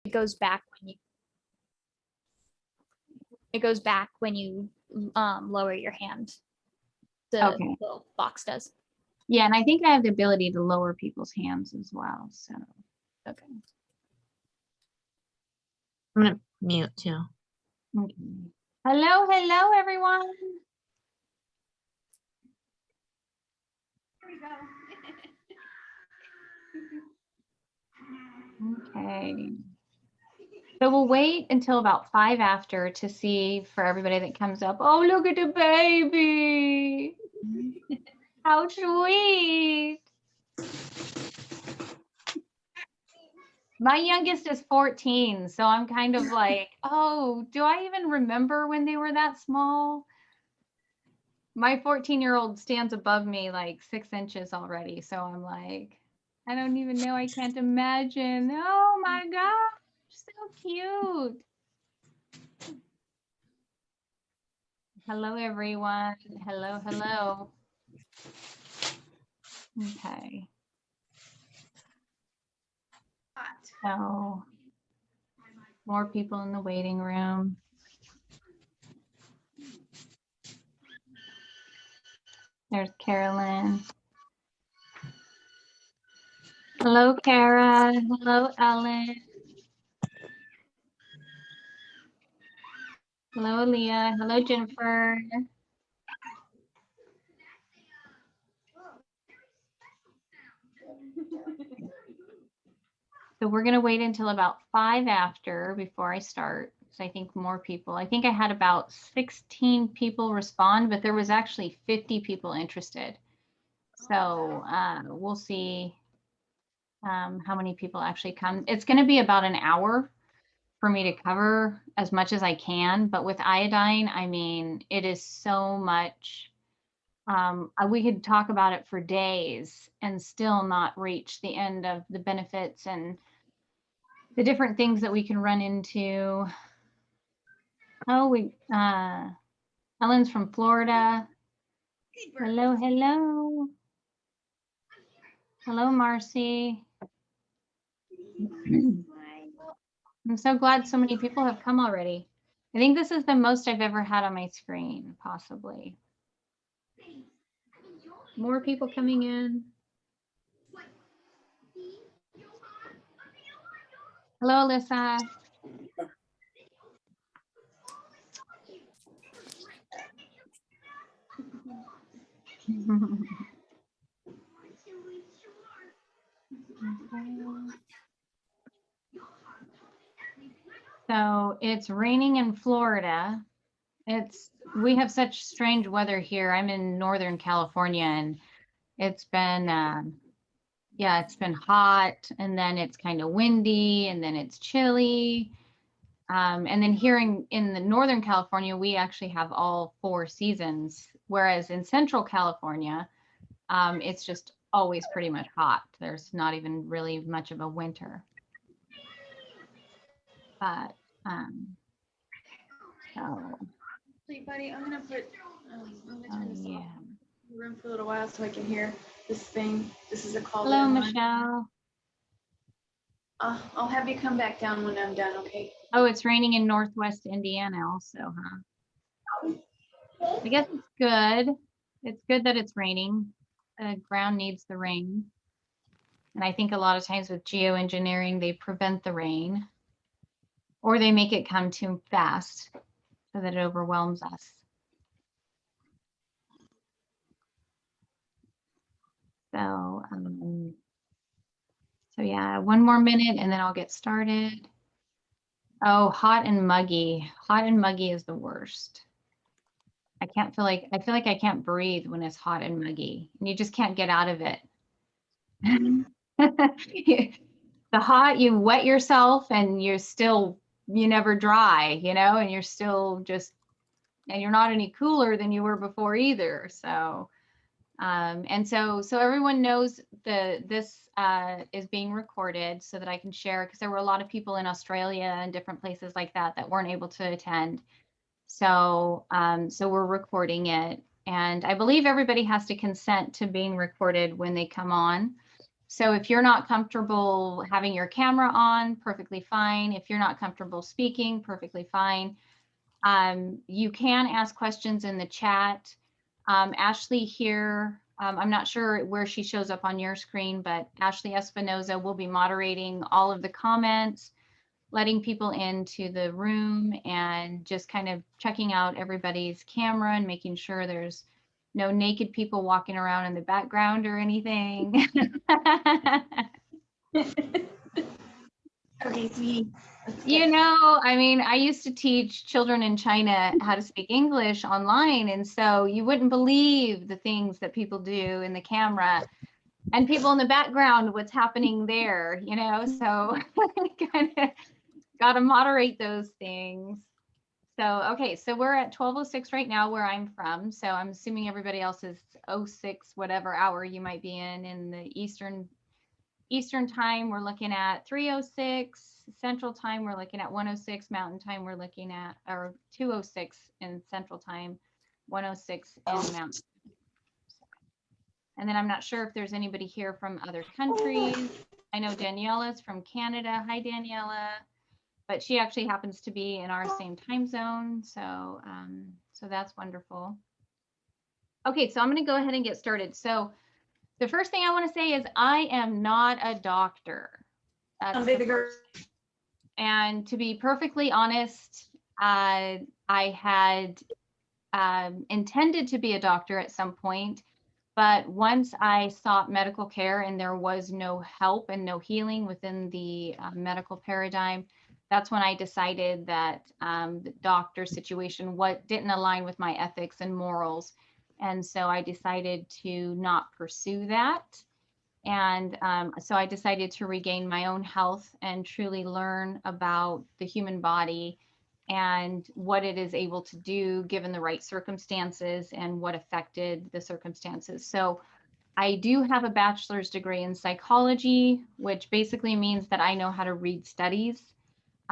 It goes back when you lower your hand. The Okay. little box does. Yeah, and I think I have the ability to lower people's hands as well. So Okay. I'm gonna mute too. okay. Hello, everyone. Okay. So we'll wait until about 5 after to see for everybody that comes up. Oh, look at the baby. How sweet. My youngest is 14, so I'm kind of like, oh, do I even remember when they were that small? My 14-year-old stands above me like 6 inches already, so I'm like, I don't even know. I can't imagine. Oh my gosh, so cute. Hello, everyone. Hello. Okay. So more people in the waiting room. There's Carolyn. Hello, Kara. Hello, Ellen. Hello, Aaliyah. Hello, Jennifer. So we're going to wait until about 5 after before I start. So I think more people. I think I had about 16 people respond, but there was actually 50 people interested. So we'll see how many people actually come. It's going to be about an hour for me to cover as much as I can. But with iodine, I mean, it is so much. We could talk about it for days and still not reach the end of the benefits and the different things that we can run into. Oh, Ellen's from Florida. Hello. Hello, Marcy. I'm so glad so many people have come already. I think this is the most I've ever had on my screen, possibly. More people coming in. Hello, Alyssa. So it's raining in Florida. We have such strange weather here. I'm in Northern California, and it's been yeah, it's been hot, and then it's kind of windy, and then it's chilly. And then here in the Northern California, we actually have all 4 seasons, whereas in Central California, it's just always pretty much hot. There's not even really much of a winter. But so. Hey, buddy, I'm gonna turn this Yeah. off in the room for a little while so I can hear this thing. This is a call. Hello, Michelle. I'll have you come back down when I'm done, okay? Oh, it's raining in Northwest Indiana also, huh? I guess it's good. It's good that it's raining. The ground needs the rain. And I think a lot of times with geoengineering, they prevent the rain or they make it come too fast so that it overwhelms us. So, so yeah, 1 more minute and then I'll get started. Oh, hot and muggy. Hot and muggy is the worst. I feel like I can't breathe when it's hot and muggy, and you just can't get out of it. The hot, you wet yourself and you never dry, you know, and you're still just, and you're not any cooler than you were before either. So, and so everyone knows this is being recorded so that I can share, because there were a lot of people in Australia and different places like that that weren't able to attend. So, so we're recording it, and I believe everybody has to consent to being recorded when they come on. So if you're not comfortable having your camera on, perfectly fine. If you're not comfortable speaking, perfectly fine. You can ask questions in the chat. Ashley here, I'm not sure where she shows up on your screen, but Ashley Espinoza will be moderating all of the comments, letting people into the room and just kind of checking out everybody's camera and making sure there's no naked people walking around in the background or anything. Okay, sweetie. Let's You get- know, I mean, I used to teach children in China how to speak English online. And so you wouldn't believe the things that people do in the camera and people in the background, what's happening there, you know? So kind of got to moderate those things. So, okay, so we're at 12:06 right now where I'm from. So I'm assuming everybody else is 06, whatever hour you might be in the Eastern time, we're looking at 3:06. Central time, we're looking at 1:06. Mountain time, we're looking at, or 2:06 in Central time, 1:06 in Mountain. And then I'm not sure if there's anybody here from other countries. I know Daniela's from Canada. Hi, Daniela. But she actually happens to be in our same time zone. So, so that's wonderful. Okay, so I'm going to go ahead and get started. So the first thing I want to say is I am not a doctor. That's Baby the girl. first. And to be perfectly honest, I had intended to be a doctor at some point, but once I sought medical care and there was no help and no healing within the medical paradigm, that's when I decided that the doctor situation didn't align with my ethics and morals. And so I decided to not pursue that. And so I decided to regain my own health and truly learn about the human body and what it is able to do given the right circumstances and what affected the circumstances. So I do have a bachelor's degree in psychology, which basically means that I know how to read studies.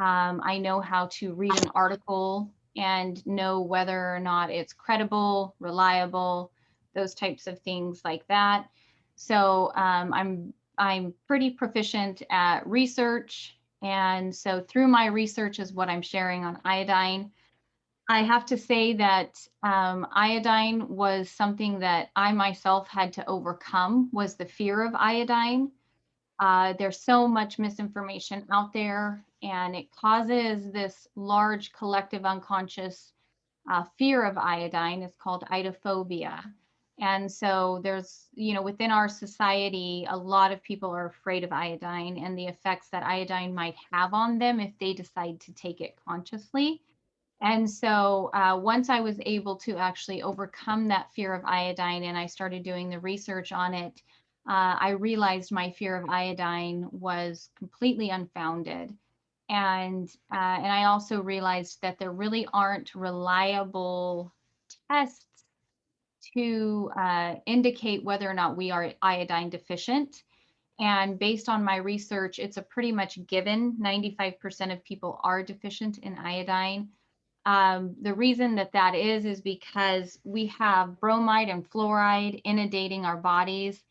I know how to read an article and know whether or not it's credible, reliable, those types of things like that. So I'm pretty proficient at research, and so through my research is what I'm sharing on iodine. I have to say that iodine was something that I myself had to overcome, was the fear of iodine. There's so much misinformation out there, and it causes this large collective unconscious fear of iodine. It's called idophobia. And so there's, you know, within our society, a lot of people are afraid of iodine and the effects that iodine might have on them if they decide to take it consciously. And so once I was able to actually overcome that fear of iodine and I started doing the research on it, I realized my fear of iodine was completely unfounded. And I also realized that there really aren't reliable tests to indicate whether or not we are iodine deficient. And based on my research, it's a pretty much given 95% of people are deficient in iodine. The reason that is because we have bromide and fluoride inundating our bodies.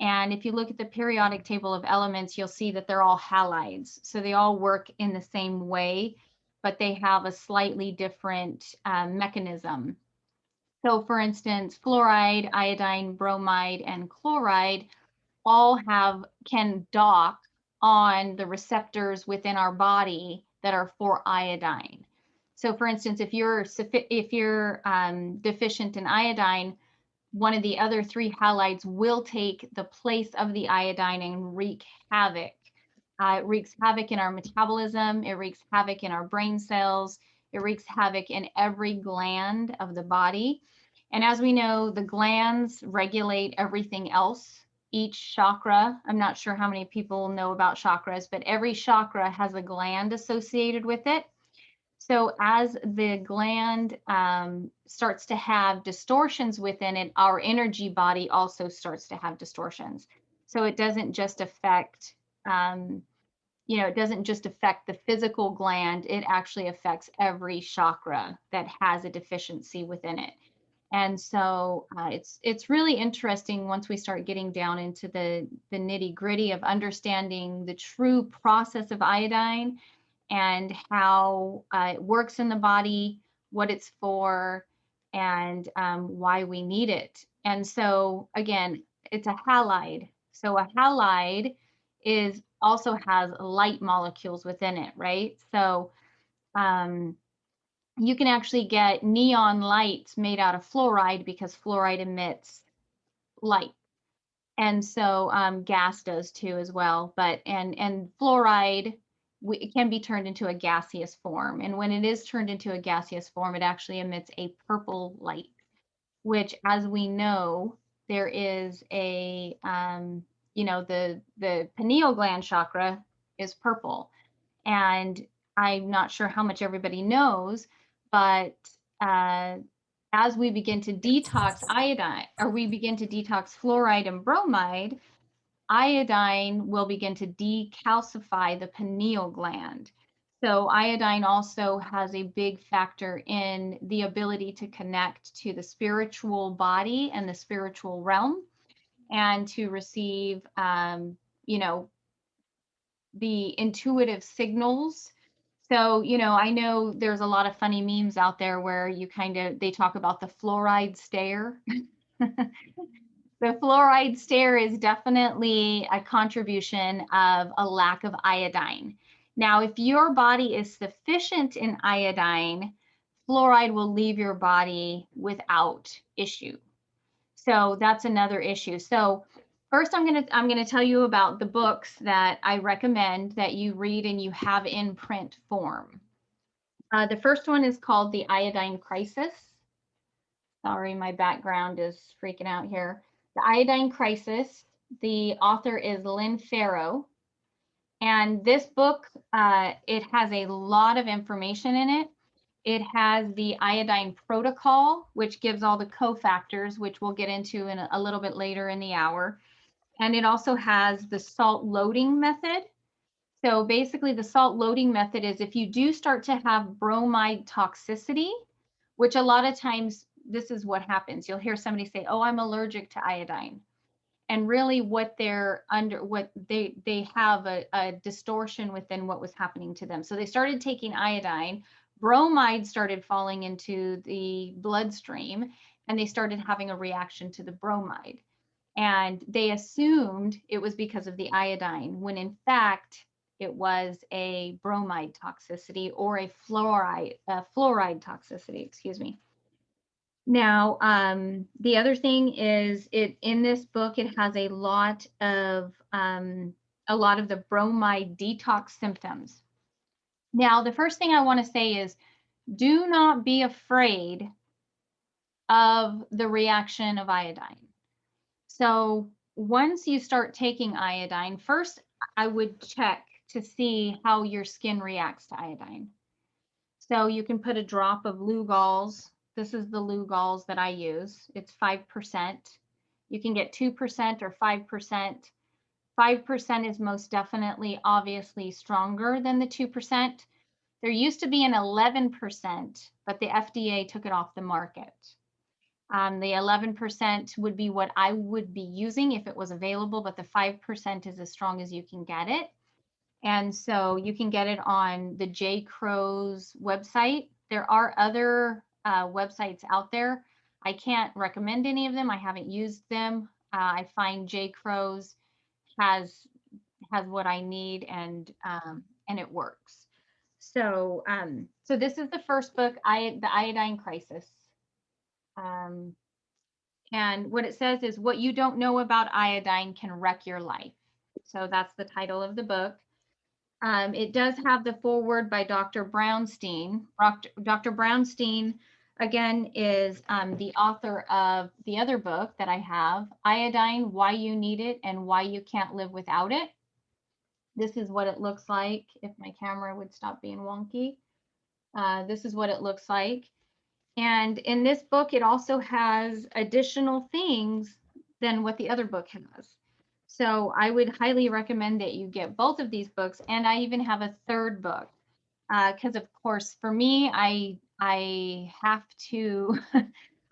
And if you look at the periodic table of elements, you'll see that they're all halides. So they all work in the same way, but they have a slightly different mechanism. So for instance, fluoride, iodine, bromide, and chloride all can dock on the receptors within our body that are for iodine. So for instance, if you're deficient in iodine, one of the other three halides will take the place of the iodine and wreak havoc. It wreaks havoc in our metabolism. It wreaks havoc in our brain cells. It wreaks havoc in every gland of the body. And as we know, the glands regulate everything else. Each chakra, I'm not sure how many people know about chakras, but every chakra has a gland associated with it. So as the gland starts to have distortions within it, our energy body also starts to have distortions. So it doesn't just affect, it doesn't just affect the physical gland, it actually affects every chakra that has a deficiency within it. And so it's really interesting once we start getting down into the nitty gritty of understanding the true process of iodine and how it works in the body, what it's for, and why we need it. And so again, it's a halide. So a halide is also has light molecules within it, right? So you can actually get neon lights made out of fluoride because fluoride emits light. And so gas does too as well. But and fluoride it can be turned into a gaseous form. And when it is turned into a gaseous form, it actually emits a purple light, which, as we know, there is a you know, the pineal gland chakra is purple. And I'm not sure how much everybody knows, but as we begin to detox iodine, or we begin to detox fluoride and bromide, iodine will begin to decalcify the pineal gland. So iodine also has a big factor in the ability to connect to the spiritual body and the spiritual realm, and to receive, you know, the intuitive signals. So, you know, I know there's a lot of funny memes out there where you they talk about the fluoride stare. The fluoride stare is definitely a contribution of a lack of iodine. Now, if your body is sufficient in iodine, fluoride will leave your body without issue. So that's another issue. So first, I'm gonna tell you about the books that I recommend that you read and you have in print form. The first one is called The Iodine Crisis. Sorry, my background is freaking out here. The Iodine Crisis. The author is Lynn Farrow. And this book, it has a lot of information in it. It has the iodine protocol, which gives all the cofactors, which we'll get into in a little bit later in the hour. And it also has the salt loading method. So basically the salt loading method is if you do start to have bromide toxicity, which a lot of times this is what happens. You'll hear somebody say, oh, I'm allergic to iodine. And really what they're under, what they have a distortion within what was happening to them. So they started taking iodine, bromide started falling into the bloodstream, and they started having a reaction to the bromide. And they assumed it was because of the iodine, when in fact, it was a bromide toxicity or a fluoride toxicity, excuse me. Now, the other thing is in this book, it has a lot of the bromide detox symptoms. Now, the first thing I want to say is do not be afraid of the reaction of iodine. So once you start taking iodine, first I would check to see how your skin reacts to iodine. So you can put a drop of Lugol's. This is the Lugol's that I use. It's 5%. You can get 2% or 5%. 5% is most definitely, obviously, stronger than the 2%. There used to be an 11%, but the FDA took it off the market. The 11% would be what I would be using if it was available, but the 5% is as strong as you can get it. And so you can get it on the J. Crow's website. There are other websites out there. I can't recommend any of them. I haven't used them. I find J. Crow's has what I need, and it works. So so this is the first book, The Iodine Crisis. And what it says is, what you don't know about iodine can wreck your life. So that's the title of the book. It does have the foreword by Dr. Brownstein. Dr. Brownstein, again, is the author of the other book that I have, Iodine, Why You Need It and Why You Can't Live Without It. This is what it looks like if my camera would stop being wonky. This is what it looks like. And in this book, it also has additional things than what the other book has. So I would highly recommend that you get both of these books. And I even have a third book because, of course, for me, I have to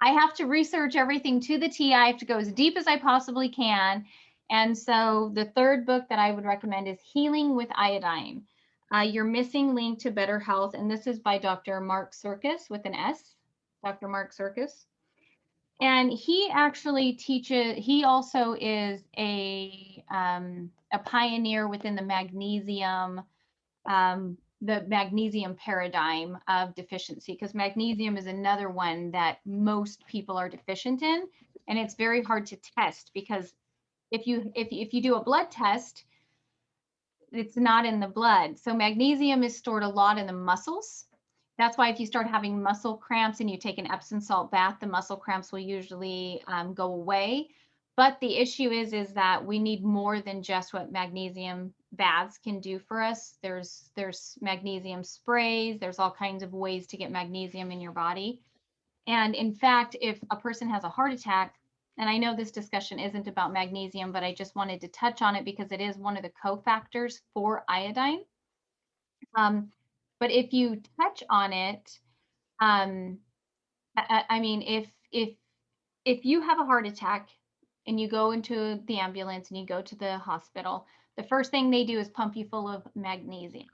I have to research everything to the T. I have to go as deep as I possibly can. And so the third book that I would recommend is Healing with Iodine, Your Missing Link to Better Health. And this is by Dr. Mark Circus with an S, Dr. Mark Circus. And he actually teaches, he also is a pioneer within the magnesium paradigm of deficiency, because magnesium is another one that most people are deficient in, and it's very hard to test, because if you do a blood test, it's not in the blood. So magnesium is stored a lot in the muscles. That's why if you start having muscle cramps and you take an Epsom salt bath, the muscle cramps will usually go away. But the issue is that we need more than just what magnesium baths can do for us. There's magnesium sprays. There's all kinds of ways to get magnesium in your body. And in fact, if a person has a heart attack, and I know this discussion isn't about magnesium, but I just wanted to touch on it because it is one of the cofactors for iodine. But if you touch on it, I mean, if you have a heart attack and you go into the ambulance and you go to the hospital, the first thing they do is pump you full of magnesium.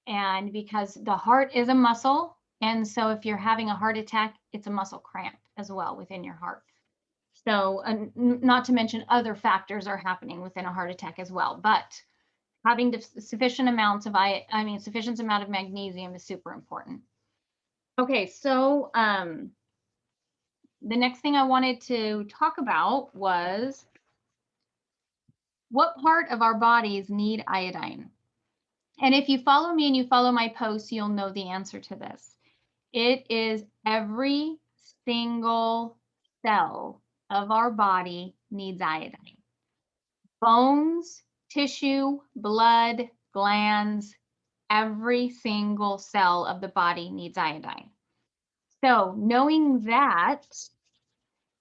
And because the heart is a muscle, and so if you're having a heart attack, it's a muscle cramp as well within your heart. So, not to mention other factors are happening within a heart attack as well, but having sufficient amount of magnesium is super important. Okay, so the next thing I wanted to talk about was what part of our bodies need iodine? And if you follow me and you follow my posts, you'll know the answer to this. It is every single cell of our body needs iodine. Bones, tissue, blood, glands, every single cell of the body needs iodine. So knowing that,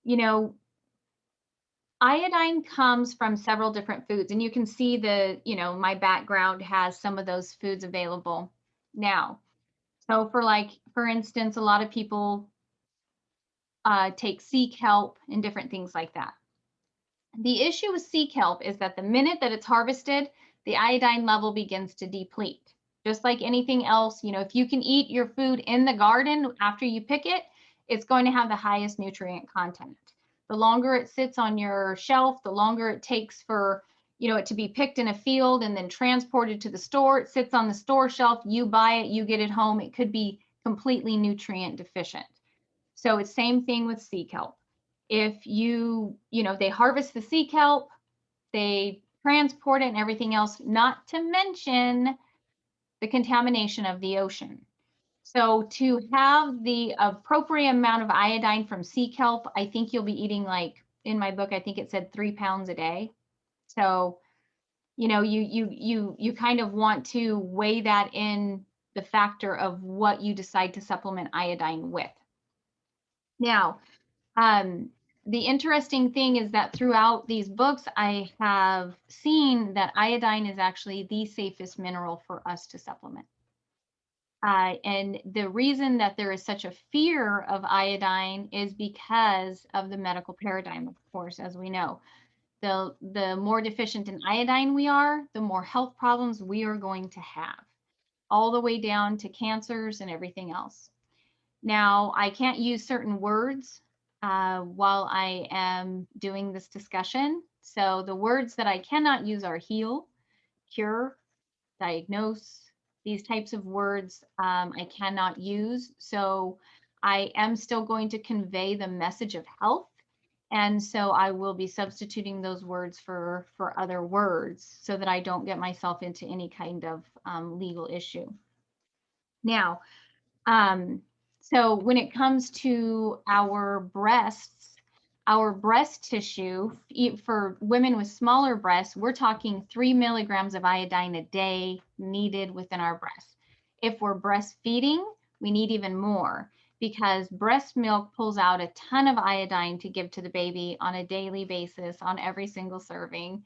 you know, iodine comes from several different foods, and you can see my background has some of those foods available now. So for instance, a lot of people take sea kelp and different things like that. The issue with sea kelp is that the minute that it's harvested, the iodine level begins to deplete. Just like anything else, if you can eat your food in the garden after you pick it, it's going to have the highest nutrient content. The longer it sits on your shelf, the longer it takes for it to be picked in a field and then transported to the store. It sits on the store shelf, you buy it, you get it home. It could be completely nutrient deficient. So it's same thing with sea kelp. If they harvest the sea kelp, they transport it and everything else, not to mention the contamination of the ocean. So to have the appropriate amount of iodine from sea kelp, I think you'll be eating, like in my book, I think it said 3 pounds a day. So, you kind of want to weigh that in the factor of what you decide to supplement iodine with. Now, the interesting thing is that throughout these books, I have seen that iodine is actually the safest mineral for us to supplement. And the reason that there is such a fear of iodine is because of the medical paradigm, of course, as we know. The more deficient in iodine we are, the more health problems we are going to have, all the way down to cancers and everything else. Now, I can't use certain words while I am doing this discussion. So the words that I cannot use are heal, cure, diagnose. These types of words I cannot use. So I am still going to convey the message of health. And so I will be substituting those words for other words so that I don't get myself into any kind of legal issue. Now, so when it comes to our breasts, our breast tissue, for women with smaller breasts, we're talking 3 milligrams of iodine a day needed within our breasts. If we're breastfeeding, we need even more, because breast milk pulls out a ton of iodine to give to the baby on a daily basis on every single serving.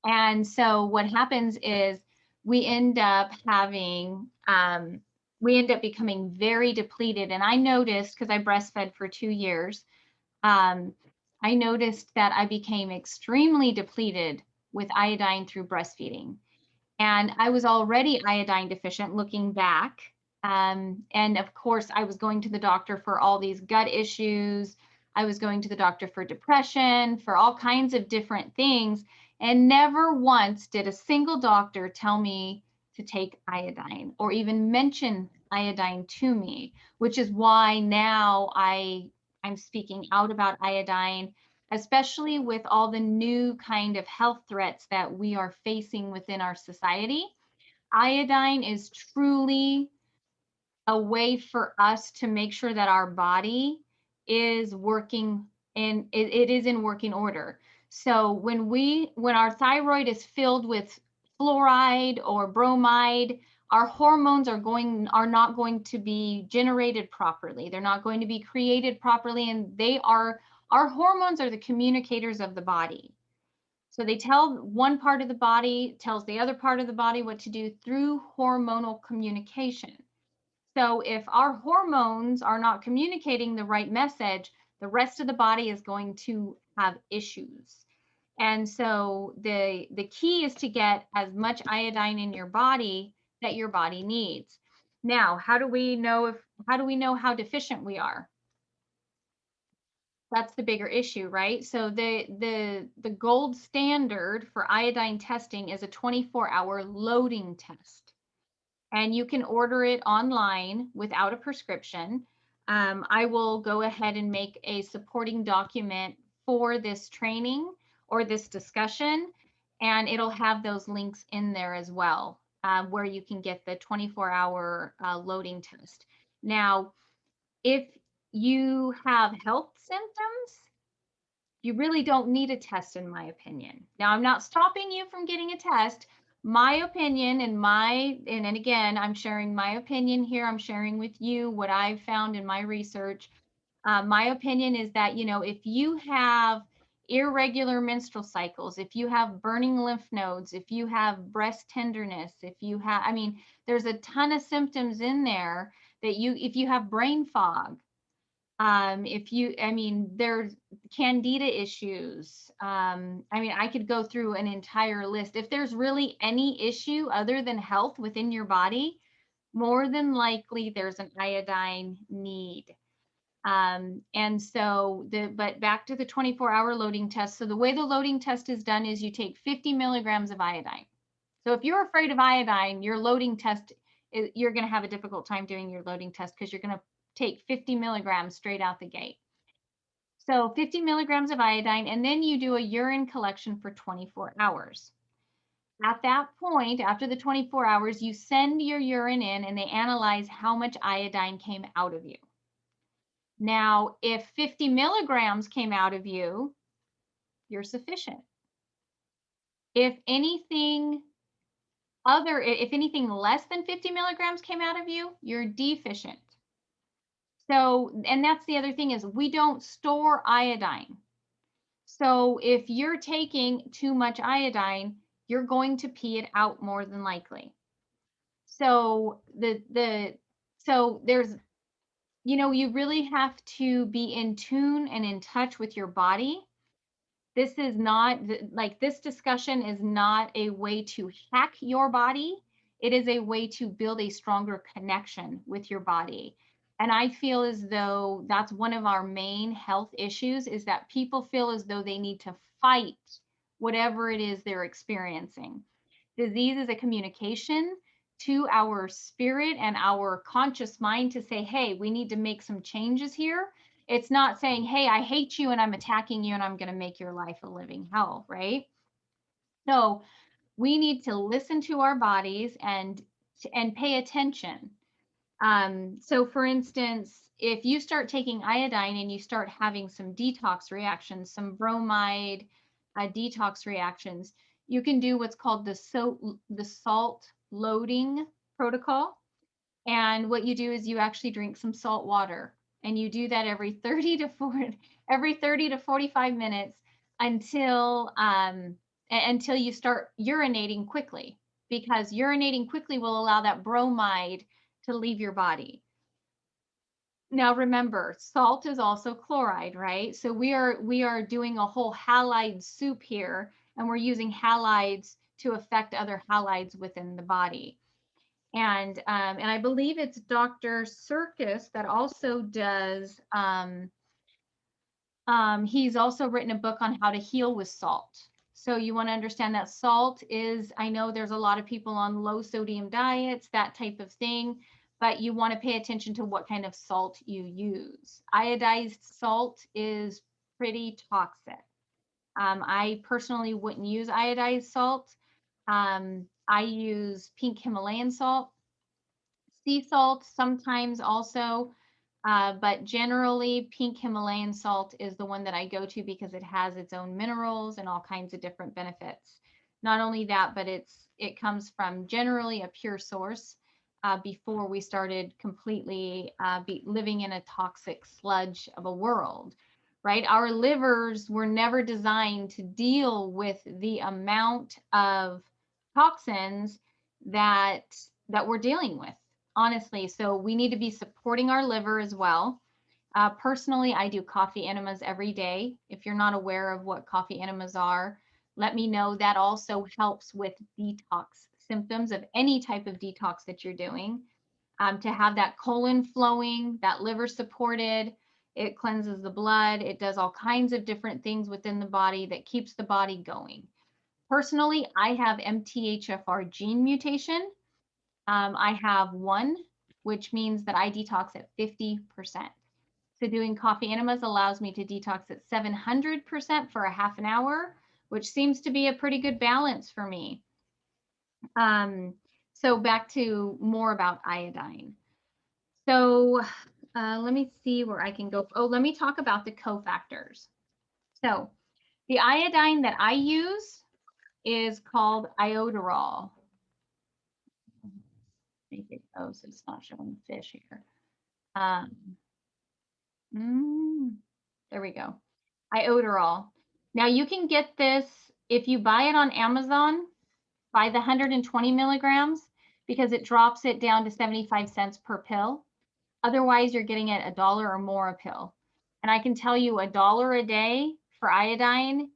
And so what happens is we end up having we end up becoming very depleted. And I noticed, because I breastfed for 2 years, I noticed that I became extremely depleted with iodine through breastfeeding. And I was already iodine deficient looking back. And of course, I was going to the doctor for all these gut issues. I was going to the doctor for depression, for all kinds of different things. And never once did a single doctor tell me to take iodine or even mention iodine to me, which is why now I'm speaking out about iodine, especially with all the new kind of health threats that we are facing within our society. Iodine is truly a way for us to make sure that our body is working and it is in working order. So when our thyroid is filled with fluoride or bromide, our hormones are not going to be generated properly. They're not going to be created properly, and our hormones are the communicators of the body. So they tell one part of the body, tells the other part of the body what to do through hormonal communication. So if our hormones are not communicating the right message, the rest of the body is going to have issues. And so the key is to get as much iodine in your body that your body needs. Now, how do we know how deficient we are? That's the bigger issue, right? So the gold standard for iodine testing is a 24-hour loading test. And you can order it online without a prescription. I will go ahead and make a supporting document for this training or this discussion, and it'll have those links in there as well, where you can get the 24-hour loading test. Now, if you have health symptoms, you really don't need a test, in my opinion. Now, I'm not stopping you from getting a test. My opinion and again, I'm sharing my opinion here. I'm sharing with you what I've found in my research. My opinion is that, if you have irregular menstrual cycles, if you have burning lymph nodes, if you have breast tenderness, there's a ton of symptoms in there that if you have brain fog, there's candida issues. I could go through an entire list. If there's really any issue other than health within your body, more than likely there's an iodine need. But back to the 24-hour loading test. So the way the loading test is done is you take 50 milligrams of iodine. So if you're afraid of iodine, your loading test, you're going to have a difficult time doing your loading test because you're going to take 50 milligrams straight out the gate. So 50 milligrams of iodine, and then you do a urine collection for 24 hours. At that point, after the 24 hours, you send your urine in and they analyze how much iodine came out of you. Now, if 50 milligrams came out of you, you're sufficient. If anything less than 50 milligrams came out of you, you're deficient. So, and that's the other thing is we don't store iodine. So if you're taking too much iodine, you're going to pee it out more than likely. So so there's, you really have to be in tune and in touch with your body. This is not this discussion is not a way to hack your body. It is a way to build a stronger connection with your body. And I feel as though that's one of our main health issues is that people feel as though they need to fight whatever it is they're experiencing. Disease is a communication to our spirit and our conscious mind to say, hey, we need to make some changes here. It's not saying, hey, I hate you and I'm attacking you and I'm going to make your life a living hell, right? So we need to listen to our bodies and pay attention. So for instance, if you start taking iodine and you start having some detox reactions, some bromide detox reactions, you can do what's called the salt loading protocol. And what you do is you actually drink some salt water, and you do that every 30 to 45 minutes until you start urinating quickly, because urinating quickly will allow that bromide to leave your body. Now remember, salt is also chloride, right? So we are doing a whole halide soup here, and we're using halides to affect other halides within the body. And I believe it's Dr. Circus that also does. He's also written a book on how to heal with salt. So you want to understand that salt is, I know there's a lot of people on low sodium diets, that type of thing, but you want to pay attention to what kind of salt you use. Iodized salt is pretty toxic. I personally wouldn't use iodized salt. I use pink Himalayan salt, sea salt sometimes also. But generally, pink Himalayan salt is the one that I go to because it has its own minerals and all kinds of different benefits. Not only that, but it comes from generally a pure source before we started completely living in a toxic sludge of a world, right? Our livers were never designed to deal with the amount of toxins that we're dealing with, honestly. So we need to be supporting our liver as well. Personally, I do coffee enemas every day. If you're not aware of what coffee enemas are, let me know. That also helps with detox symptoms of any type of detox that you're doing. To have that colon flowing, that liver supported, it cleanses the blood. It does all kinds of different things within the body that keeps the body going. Personally, I have MTHFR gene mutation. I have one, which means that I detox at 50%. So doing coffee enemas allows me to detox at 700% for a half an hour, which seems to be a pretty good balance for me. So back to more about iodine. So let me see where I can go. Oh, let me talk about the cofactors. So the iodine that I use is called iodoral. Oh, so it's not showing the fish here. There we go. Iodoral. Now you can get this if you buy it on Amazon, buy the 120 milligrams because it drops it down to 75 cents per pill. Otherwise, you're getting it $1 or more a pill. And I can tell you $1 a day for iodine.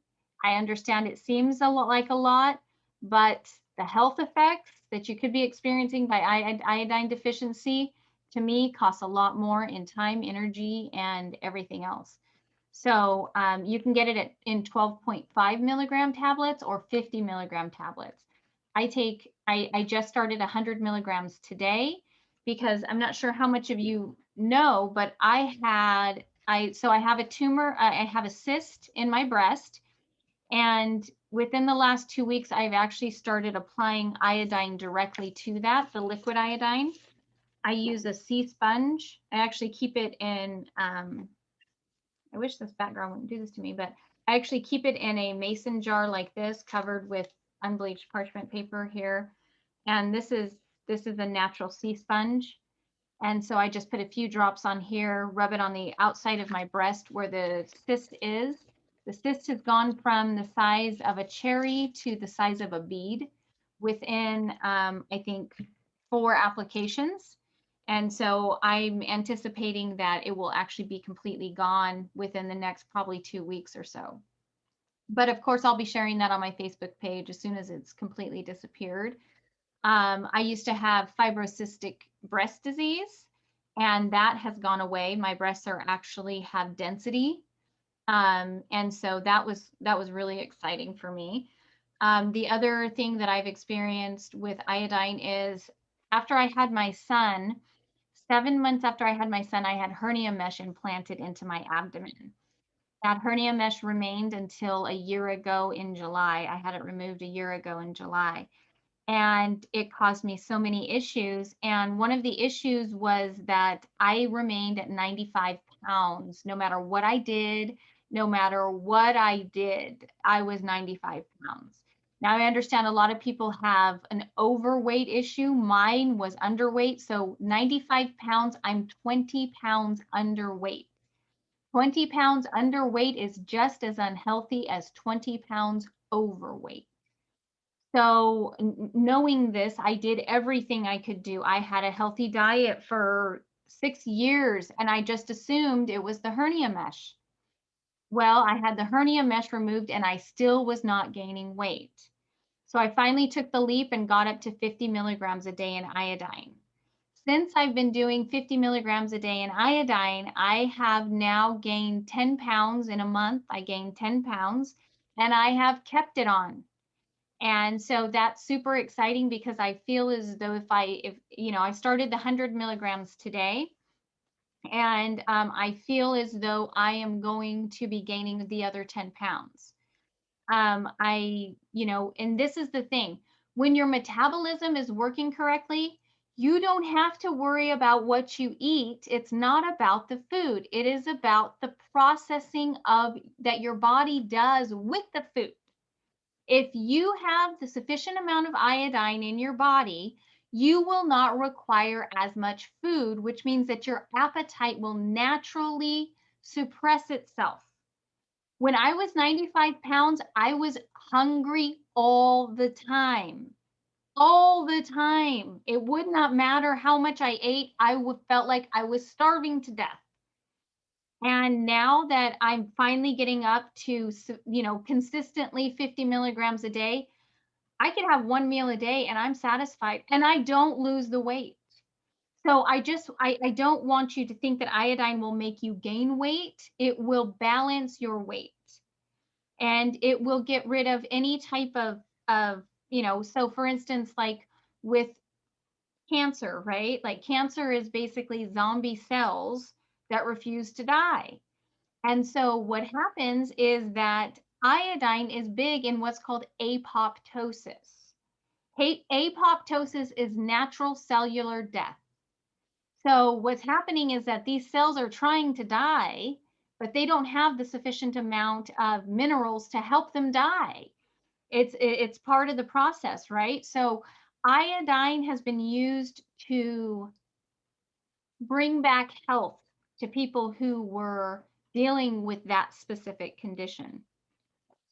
I understand it seems a lot like a lot, but the health effects that you could be experiencing by iodine deficiency, to me, costs a lot more in time, energy, and everything else. So you can get it in 12.5 milligram tablets or 50 milligram tablets. I just started 100 milligrams today because I'm not sure how much of you know, but I have a tumor, I have a cyst in my breast. And within the last 2 weeks, I've actually started applying iodine directly to that, the liquid iodine. I use a sea sponge. I actually keep it in, I wish this background wouldn't do this to me, but I actually keep it in a mason jar like this, covered with unbleached parchment paper here. And this is a natural sea sponge. And so I just put a few drops on here, rub it on the outside of my breast where the cyst is. The cyst has gone from the size of a cherry to the size of a bead within, I think, 4 applications. And so I'm anticipating that it will actually be completely gone within the next probably 2 weeks or so. But of course, I'll be sharing that on my Facebook page as soon as it's completely disappeared. I used to have fibrocystic breast disease, and that has gone away. My breasts are actually have density. And so that was really exciting for me. The other thing that I've experienced with iodine is after I had my son, 7 months after I had my son, I had hernia mesh implanted into my abdomen. That hernia mesh remained until a year ago in July. I had it removed a year ago in July. And it caused me so many issues. And one of the issues was that I remained at 95 pounds. No matter what I did, no matter what I did, I was 95 pounds. Now I understand a lot of people have an overweight issue. Mine was underweight. So 95 pounds, I'm 20 pounds underweight. 20 pounds underweight is just as unhealthy as 20 pounds overweight. So knowing this, I did everything I could do. I had a healthy diet for 6 years and I just assumed it was the hernia mesh. Well, I had the hernia mesh removed and I still was not gaining weight. So I finally took the leap and got up to 50 milligrams a day in iodine. Since I've been doing 50 milligrams a day in iodine, I have now gained 10 pounds in a month. I gained 10 pounds and I have kept it on. And so that's super exciting because I feel as though if I started the 100 milligrams today, and I feel as though I am going to be gaining the other 10 pounds. And this is the thing, when your metabolism is working correctly, you don't have to worry about what you eat. It's not about the food. It is about the processing of that your body does with the food. If you have the sufficient amount of iodine in your body, you will not require as much food, which means that your appetite will naturally suppress itself. When I was 95 pounds, I was hungry all the time. All the time. It would not matter how much I ate. Felt like I was starving to death. And now that I'm finally getting up to, consistently 50 milligrams a day, I can have one meal a day and I'm satisfied and I don't lose the weight. So I don't want you to think that iodine will make you gain weight. It will balance your weight and it will get rid of any type of, so for instance, like with cancer, right? Like cancer is basically zombie cells that refuse to die. And so what happens is that iodine is big in what's called apoptosis. Apoptosis is natural cellular death. So what's happening is that these cells are trying to die, but they don't have the sufficient amount of minerals to help them die. It's part of the process, right? So iodine has been used to bring back health to people who were dealing with that specific condition.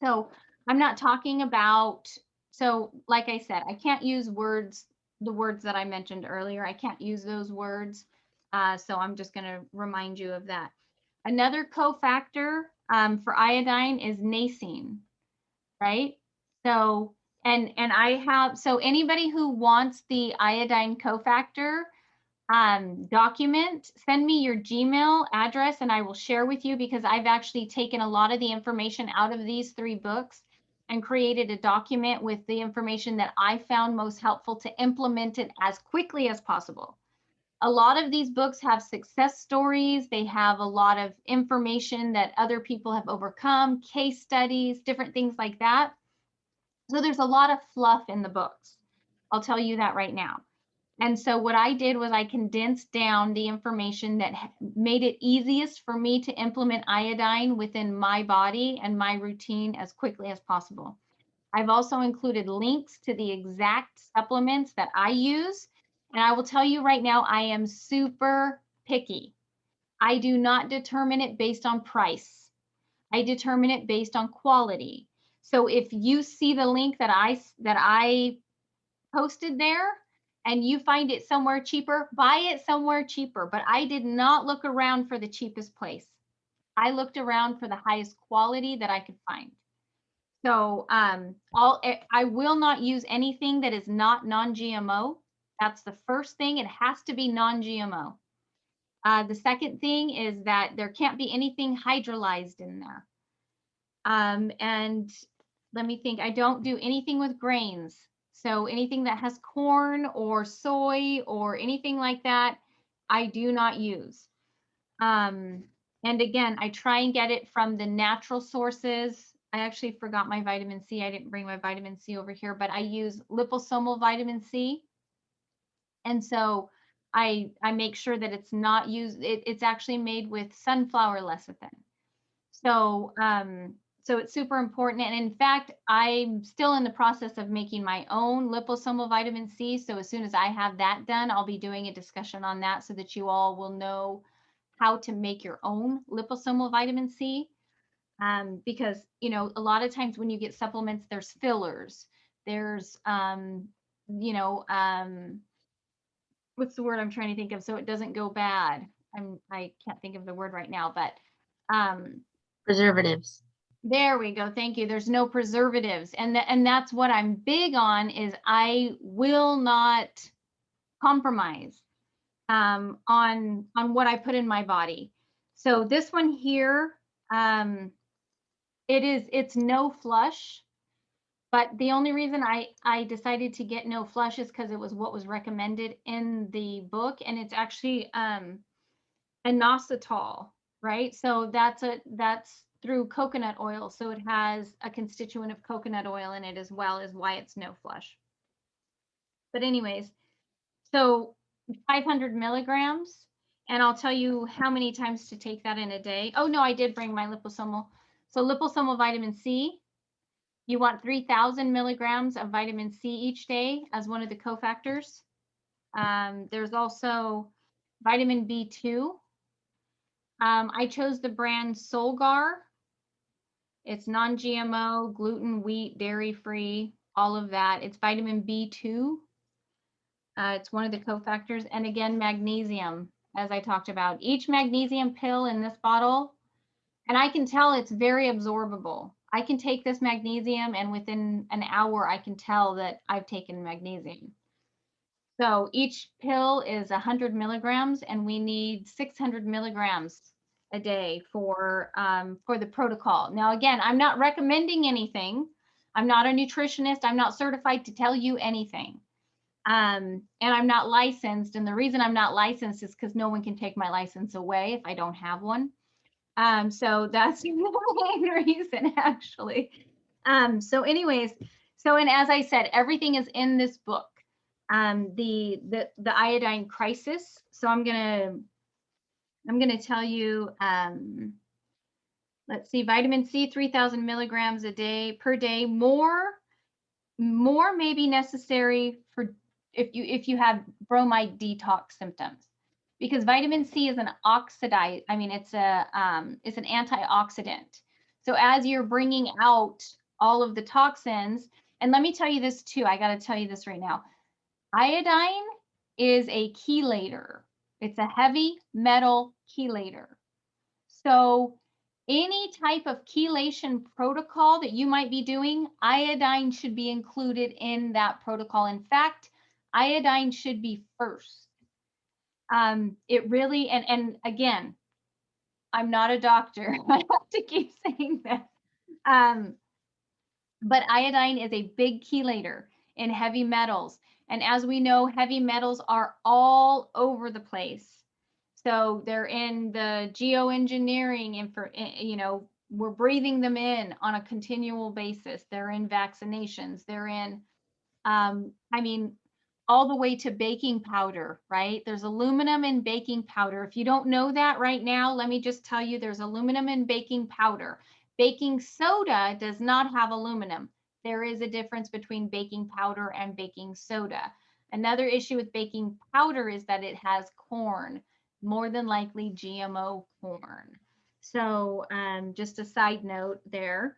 So I'm not talking about, so like I said, I can't use the words that I mentioned earlier. I can't use those words. So I'm just going to remind you of that. Another cofactor for iodine is nasine, right? So, and so anybody who wants the iodine cofactor document, send me your Gmail address and I will share with you, because I've actually taken a lot of the information out of these 3 books and created a document with the information that I found most helpful to implement it as quickly as possible. A lot of these books have success stories. They have a lot of information that other people have overcome, case studies, different things like that. So there's a lot of fluff in the books. I'll tell you that right now. And so what I did was I condensed down the information that made it easiest for me to implement iodine within my body and my routine as quickly as possible. I've also included links to the exact supplements that I use. And I will tell you right now, I am super picky. I do not determine it based on price. I determine it based on quality. So if you see the link that I posted there, and you find it somewhere cheaper, buy it somewhere cheaper. But I did not look around for the cheapest place. I looked around for the highest quality that I could find. So I will not use anything that is not non-GMO. That's the first thing. It has to be non-GMO. The second thing is that there can't be anything hydrolyzed in there. And let me think, I don't do anything with grains. So anything that has corn or soy or anything like that, I do not use. And again, I try and get it from the natural sources. I actually forgot my vitamin C. I didn't bring my vitamin C over here, but I use liposomal vitamin C. And so I make sure that it's not used. It's actually made with sunflower lecithin. So so it's super important. And in fact, I'm still in the process of making my own liposomal vitamin C. So as soon as I have that done, I'll be doing a discussion on that so that you all will know how to make your own liposomal vitamin C. Because, a lot of times when you get supplements, there's fillers, There's, what's the word I'm trying to think of so it doesn't go bad? I can't think of the word right now, but Preservatives. there we go. Thank you. There's no preservatives. And that's what I'm big on is I will not compromise on what I put in my body. So this one here, it's no flush, but the only reason I decided to get no flush is because it was what was recommended in the book, and it's actually inositol, right? So that's through coconut oil. So it has a constituent of coconut oil in it as well, is why it's no flush. But anyways, so 500 milligrams, and I'll tell you how many times to take that in a day. Oh no, I did bring my liposomal. So liposomal vitamin C, you want 3,000 milligrams of vitamin C each day as one of the cofactors. There's also vitamin B2. I chose the brand Solgar. It's non-GMO, gluten, wheat, dairy-free, all of that. It's vitamin B2. It's one of the cofactors. And again, magnesium, as I talked about. Each magnesium pill in this bottle, and I can tell it's very absorbable. I can take this magnesium and within an hour, I can tell that I've taken magnesium. So each pill is 100 milligrams, and we need 600 milligrams a day for the protocol. Now, again, I'm not recommending anything. I'm not a nutritionist. I'm not certified to tell you anything. And I'm not licensed. And the reason I'm not licensed is because no one can take my license away if I don't have one. So that's the main reason, actually. So anyways, and as I said, everything is in this book. The iodine crisis. So I'm gonna tell you, let's see, vitamin C, 3,000 milligrams a day per day. More may be necessary for if you have bromide detox symptoms, because vitamin C is an oxidized. I mean, it's an antioxidant. So as you're bringing out all of the toxins, and let me tell you this too. I got to tell you this right now. Iodine is a chelator. It's a heavy metal chelator. So any type of chelation protocol that you might be doing, iodine should be included in that protocol. In fact, iodine should be first. It really, and again, I'm not a doctor. I have to keep saying that. But iodine is a big chelator in heavy metals. And as we know, heavy metals are all over the place. So they're in the geoengineering, we're breathing them in on a continual basis. They're in vaccinations. They're in, all the way to baking powder, right? There's aluminum in baking powder. If you don't know that right now, let me just tell you there's aluminum in baking powder. Baking soda does not have aluminum. There is a difference between baking powder and baking soda. Another issue with baking powder is that it has corn, more than likely GMO corn. So just a side note there.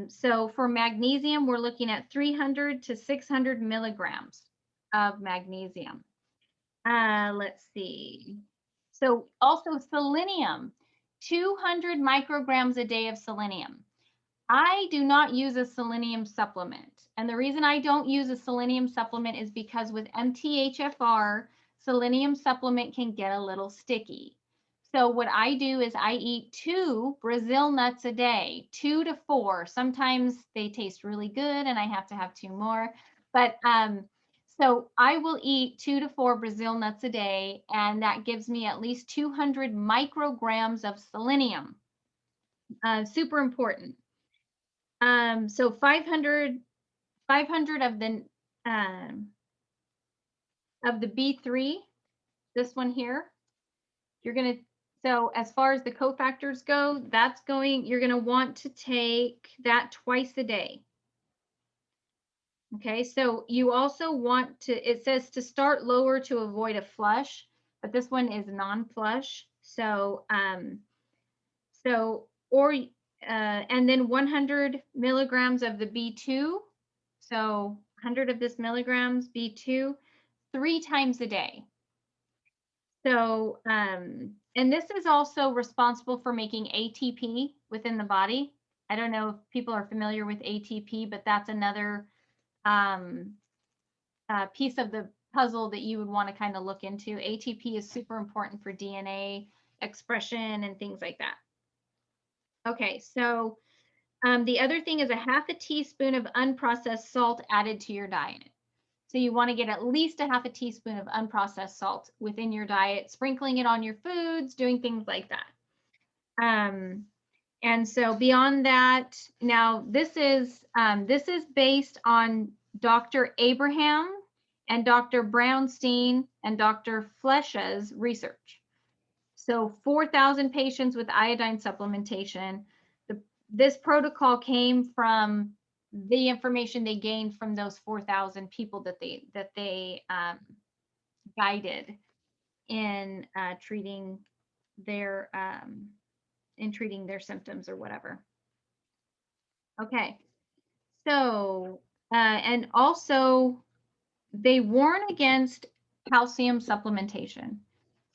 So for magnesium, we're looking at 300 to 600 milligrams of magnesium. Let's see. So also selenium, 200 micrograms a day of selenium. I do not use a selenium supplement. And the reason I don't use a selenium supplement is because with MTHFR, selenium supplement can get a little sticky. So what I do is I eat 2 Brazil nuts a day, 2 to 4. Sometimes they taste really good and I have to have 2 more. But so I will eat 2 to 4 Brazil nuts a day, and that gives me at least 200 micrograms of selenium. Super important. So 500 of the B3, this one here, so as far as the cofactors go, you're gonna want to take that twice a day. Okay, so you also want to, it says to start lower to avoid a flush, but this one is non-flush. So, and then 100 milligrams of the B2. So 100 of this milligrams, B2, 3 times a day. So, and this is also responsible for making ATP within the body. I don't know if people are familiar with ATP, but that's another piece of the puzzle that you would want to kind of look into. ATP is super important for DNA expression and things like that. Okay, so the other thing is a half a teaspoon of unprocessed salt added to your diet. So you want to get at least a half a teaspoon of unprocessed salt within your diet, sprinkling it on your foods, doing things like that. And so beyond that, now this is based on Dr. Abraham and Dr. Brownstein and Dr. Flesch's research. So 4,000 patients with iodine supplementation. This protocol came from the information they gained from those 4,000 people that they guided in treating their symptoms or whatever. Okay, so and also they warn against calcium supplementation.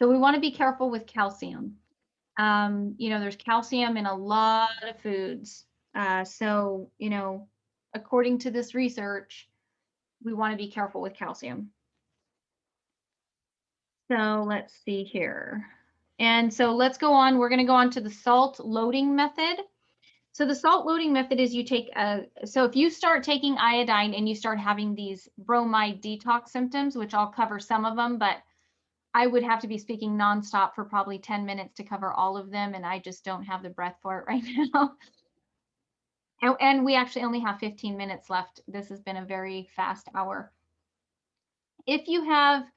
So we want to be careful with calcium. There's calcium in a lot of foods. So, according to this research, we want to be careful with calcium. So let's see here. And so let's go on. We're going to go on to the salt loading method. So the salt loading method is you take so if you start taking iodine and you start having these bromide detox symptoms, which I'll cover some of them, but I would have to be speaking nonstop for probably 10 minutes to cover all of them, and I just don't have the breath for it right now. And we actually only have 15 minutes left. This has been a very fast hour. If you have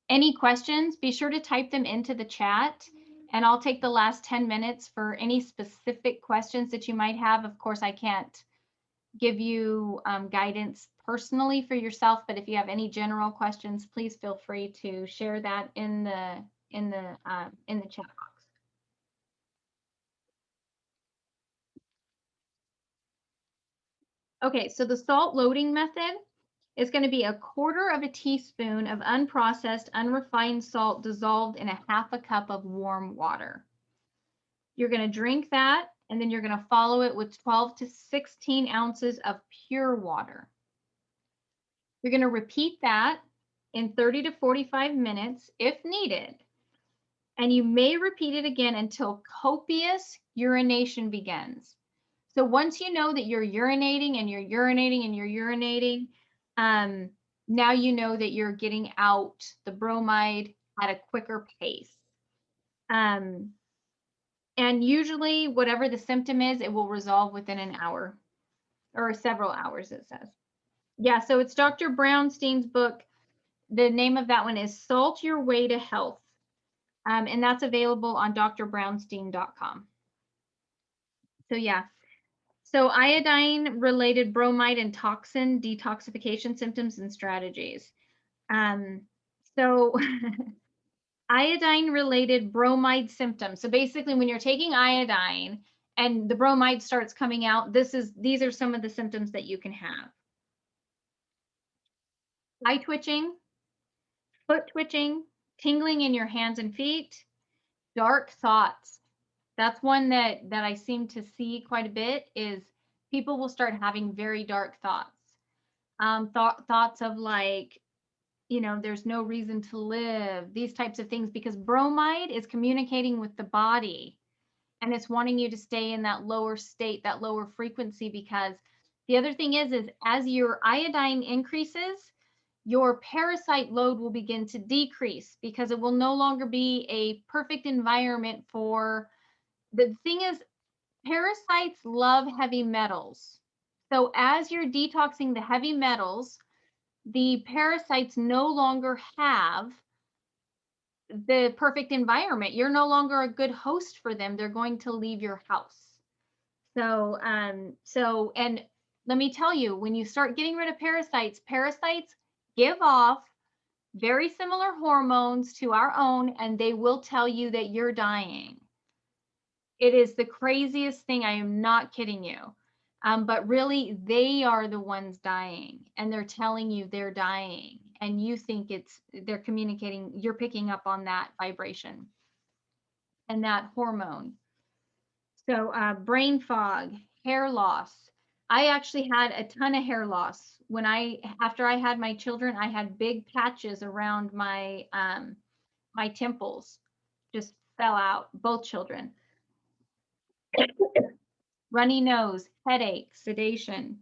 any questions, be sure to type them into the chat, and I'll take the last 10 minutes for any specific questions that you might have. Of course, I can't give you guidance personally for yourself, but if you have any general questions, please feel free to share that in the chat box. Okay, so the salt loading method is going to be 1/4 teaspoon of unprocessed, unrefined salt dissolved in 1/2 cup of warm water. You're going to drink that, and then you're going to follow it with 12 to 16 ounces of pure water. You're going to repeat that in 30 to 45 minutes if needed. And you may repeat it again until copious urination begins. So once you know that you're urinating and you're urinating and you're urinating, now you know that you're getting out the bromide at a quicker pace. And usually whatever the symptom is, it will resolve within an hour or several hours, it says. Yeah, so it's Dr. Brownstein's book. The name of that one is Salt Your Way to Health. And that's available on drbrownstein.com. So yeah, so iodine-related bromide and toxin detoxification symptoms and strategies. So iodine-related bromide symptoms. So basically when you're taking iodine and the bromide starts coming out, these are some of the symptoms that you can have. Eye twitching, foot twitching, tingling in your hands and feet, dark thoughts. That's one that I seem to see quite a bit is people will start having very dark thoughts. Thoughts of like, there's no reason to live, these types of things, because bromide is communicating with the body and it's wanting you to stay in that lower state, that lower frequency, because the other thing is as your iodine increases, your parasite load will begin to decrease because it will no longer be a perfect environment for. The thing is, parasites love heavy metals. So as you're detoxing the heavy metals, the parasites no longer have the perfect environment. You're no longer a good host for them. They're going to leave your house. So, and let me tell you, when you start getting rid of parasites give off very similar hormones to our own, and they will tell you that you're dying. It is the craziest thing. I am not kidding you. But really, they are the ones dying, and they're telling you they're dying, and you think they're communicating, you're picking up on that vibration and that hormone. So brain fog, hair loss. I actually had a ton of hair loss after I had my children. I had big patches around my my temples, just fell out. Both children. Runny nose, headache, sedation,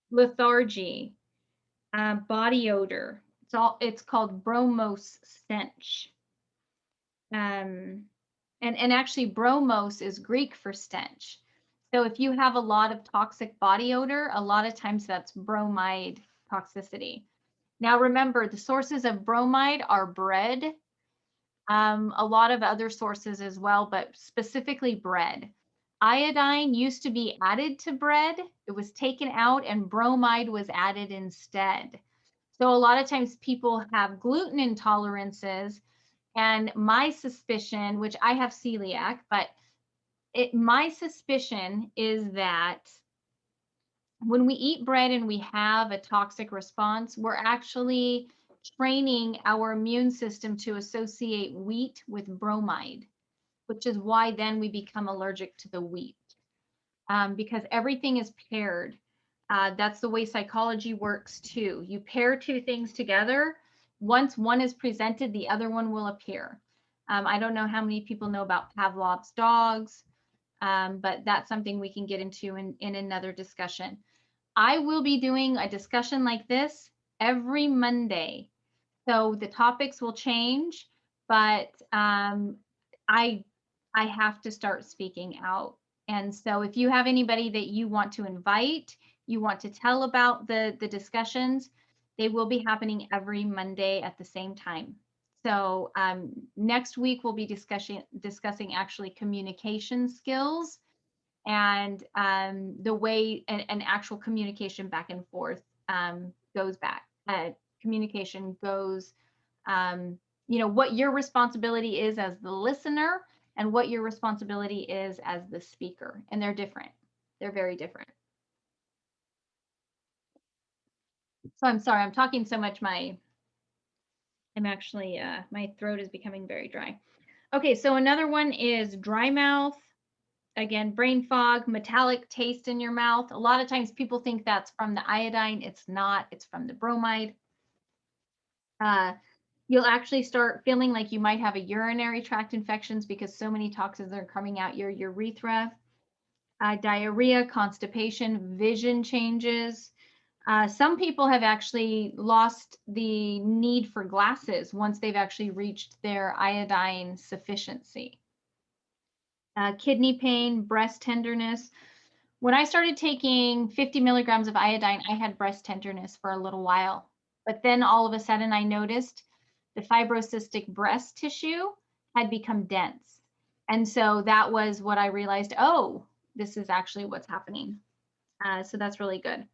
lethargy, body odor. It's called bromose stench. And actually bromose is Greek for stench. So if you have a lot of toxic body odor, a lot of times that's bromide toxicity. Now remember, the sources of bromide are bread, a lot of other sources as well, but specifically bread. Iodine used to be added to bread. It was taken out and bromide was added instead. So a lot of times people have gluten intolerances, and my suspicion, which I have celiac, but my suspicion is that when we eat bread and we have a toxic response, we're actually training our immune system to associate wheat with bromide, which is why then we become allergic to the wheat, because everything is paired. That's the way psychology works too. You pair two things together. Once one is presented, the other one will appear. I don't know how many people know about Pavlov's dogs, but that's something we can get into in another discussion. I will be doing a discussion like this every Monday. So the topics will change, but I have to start speaking out. And so if you have anybody that you want to invite, you want to tell about the discussions, they will be happening every Monday at the same time. So next week we'll be discussing actually communication skills and the way an actual communication back and forth goes back. Communication goes, you know, what your responsibility is as the listener and what your responsibility is as the speaker. And they're different. They're very different. So I'm sorry, I'm talking so much. I'm actually, my throat is becoming very dry. Okay, so another one is dry mouth. Again, brain fog, metallic taste in your mouth. A lot of times people think that's from the iodine. It's not, it's from the bromide. You'll actually start feeling like you might have a urinary tract infections because so many toxins are coming out your urethra. Diarrhea, constipation, vision changes. Some people have actually lost the need for glasses once they've actually reached their iodine sufficiency. Kidney pain, breast tenderness. When I started taking 50 milligrams of iodine, I had breast tenderness for a little while. But then all of a sudden I noticed the fibrocystic breast tissue had become dense. And so that was what I realized, oh, this is actually what's happening. So that's really good.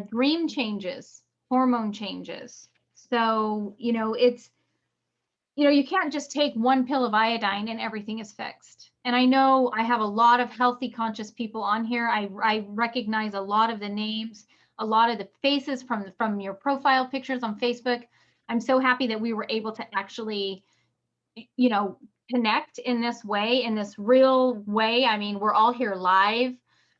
Dream changes, hormone changes. So, you know, you can't just take one pill of iodine and everything is fixed. And I know I have a lot of healthy, conscious people on here. I recognize a lot of the names, a lot of the faces from your profile pictures on Facebook. I'm so happy that we were able to actually, you know, connect in this way, in this real way. I mean, we're all here live.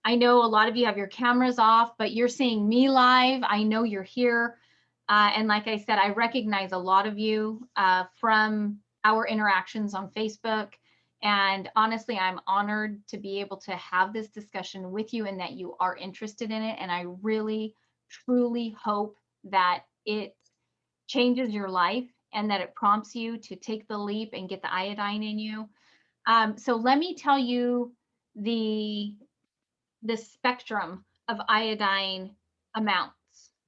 I know a lot of you have your cameras off, but you're seeing me live. I know you're here. And like I said, I recognize a lot of you from our interactions on Facebook. And honestly, I'm honored to be able to have this discussion with you and that you are interested in it. And I really, truly hope that it changes your life and that it prompts you to take the leap and get the iodine in you. So let me tell you the spectrum of iodine amounts.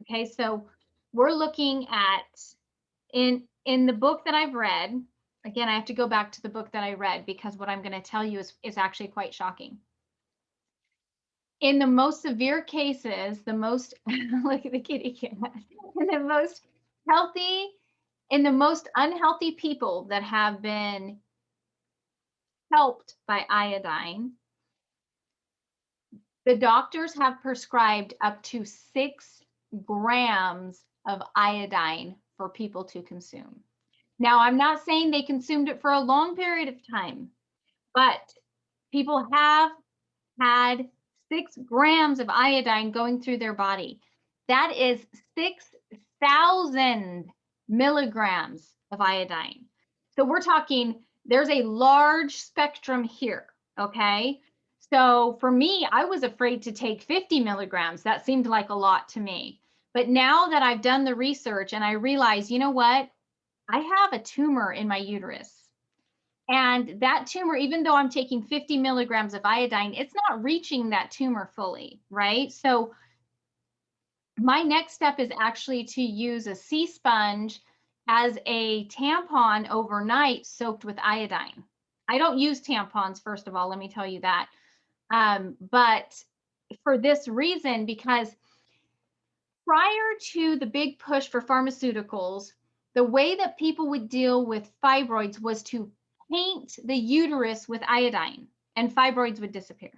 Okay, so we're looking at in the book that I've read. Again, I have to go back to the book that I read because what I'm going to tell you is actually quite shocking. In the most severe cases, the most look at the kitty cat. In the most healthy, in the most unhealthy people that have been helped by iodine, The doctors have prescribed up to 6 grams of iodine for people to consume. Now, I'm not saying they consumed it for a long period of time, but people have had 6 grams of iodine going through their body. That is 6,000 milligrams of iodine. So we're talking, there's a large spectrum here, okay? So for me, I was afraid to take 50 milligrams. That seemed like a lot to me. But now that I've done the research and I realize, you know what? I have a tumor in my uterus. And that tumor, even though I'm taking 50 milligrams of iodine, it's not reaching that tumor fully, right? So my next step is actually to use a sea sponge as a tampon overnight soaked with iodine. I don't use tampons, first of all, let me tell you that. But for this reason, because prior to the big push for pharmaceuticals, the way that people would deal with fibroids was to paint the uterus with iodine and fibroids would disappear.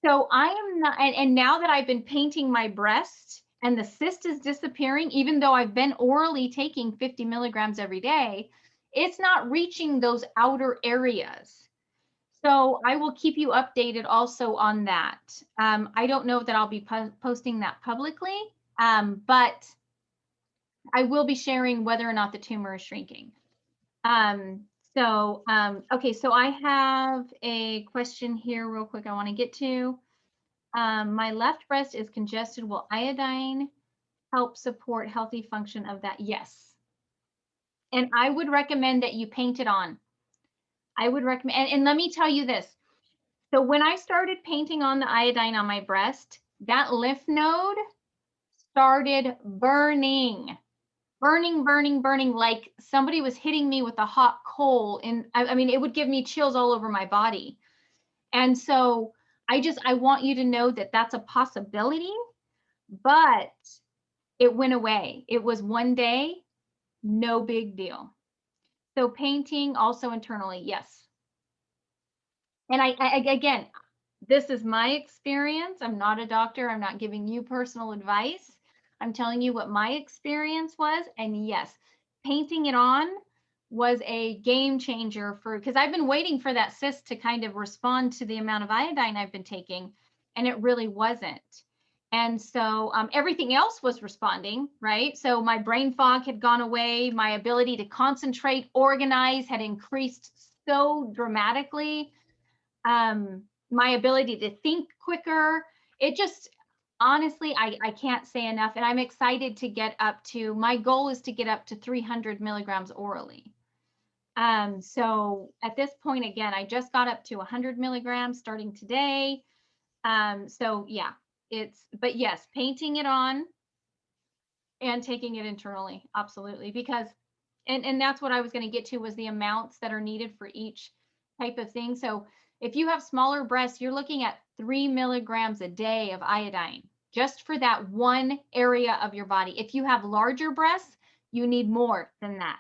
So I am not, and now that I've been painting my breast and the cyst is disappearing, even though I've been orally taking 50 milligrams every day, it's not reaching those outer areas. So I will keep you updated also on that. I don't know that I'll be posting that publicly, but I will be sharing whether or not the tumor is shrinking. Okay, so I have a question here real quick I want to get to. My left breast is congested. Will iodine help support healthy function of that? Yes. And I would recommend that you paint it on. I would recommend, and let me tell you this. So when I started painting on the iodine on my breast, that lymph node started burning. Burning, like somebody was hitting me with a hot coal. And I mean, it would give me chills all over my body. And so I want you to know that that's a possibility, but it went away. It was one day, no big deal. So painting also internally, yes. And again, this is my experience. I'm not a doctor. I'm not giving you personal advice. I'm telling you what my experience was. And yes, painting it on was a game changer because I've been waiting for that cyst to kind of respond to the amount of iodine I've been taking, and it really wasn't. And so everything else was responding, right? So my brain fog had gone away. My ability to concentrate, organize had increased so dramatically. My ability to think quicker. It just, honestly, I can't say enough. And I'm excited to get up to, my goal is to get up to 300 milligrams orally. So at this point, again, I just got up to 100 milligrams starting today. So yeah, but yes, painting it on and taking it internally, absolutely. Because, and that's what I was going to get to was the amounts that are needed for each type of thing. So if you have smaller breasts, you're looking at 3 milligrams a day of iodine just for that one area of your body. If you have larger breasts, you need more than that.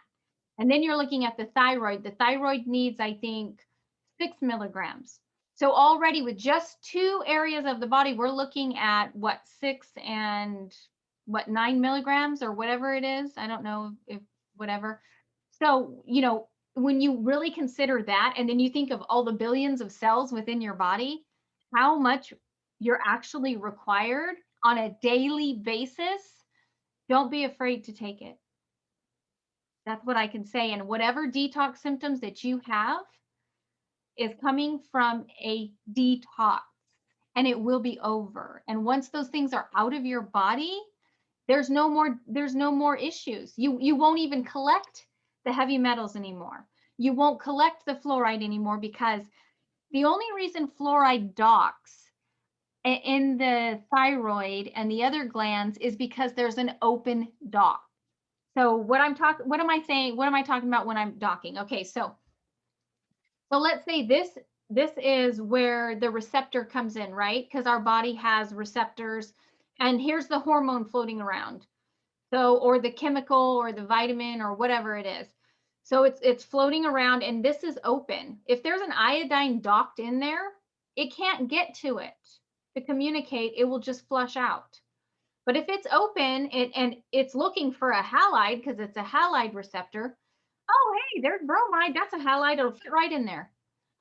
And then you're looking at the thyroid. The thyroid needs, I think, 6 milligrams. So already with just 2 areas of the body, we're looking at what, 6 and what, 9 milligrams or whatever it is. I don't know if whatever. So, you know, when you really consider that, and then you think of all the billions of cells within your body, how much you're actually required on a daily basis, don't be afraid to take it. That's what I can say. And whatever detox symptoms that you have is coming from a detox, and it will be over. And once those things are out of your body, there's no more issues. You won't even collect the heavy metals anymore. You won't collect the fluoride anymore, because the only reason fluoride docks in the thyroid and the other glands is because there's an open dock. So what am I talking about when I'm docking? Okay, so let's say this is where the receptor comes in, right? Because our body has receptors, and here's the hormone floating around. So, or the chemical or the vitamin or whatever it is. So it's floating around, and this is open. If there's an iodine docked in there, it can't get to it. to communicate, it will just flush out. But if it's open and it's looking for a halide because it's a halide receptor, oh, hey, there's bromide. That's a halide. It'll fit right in there.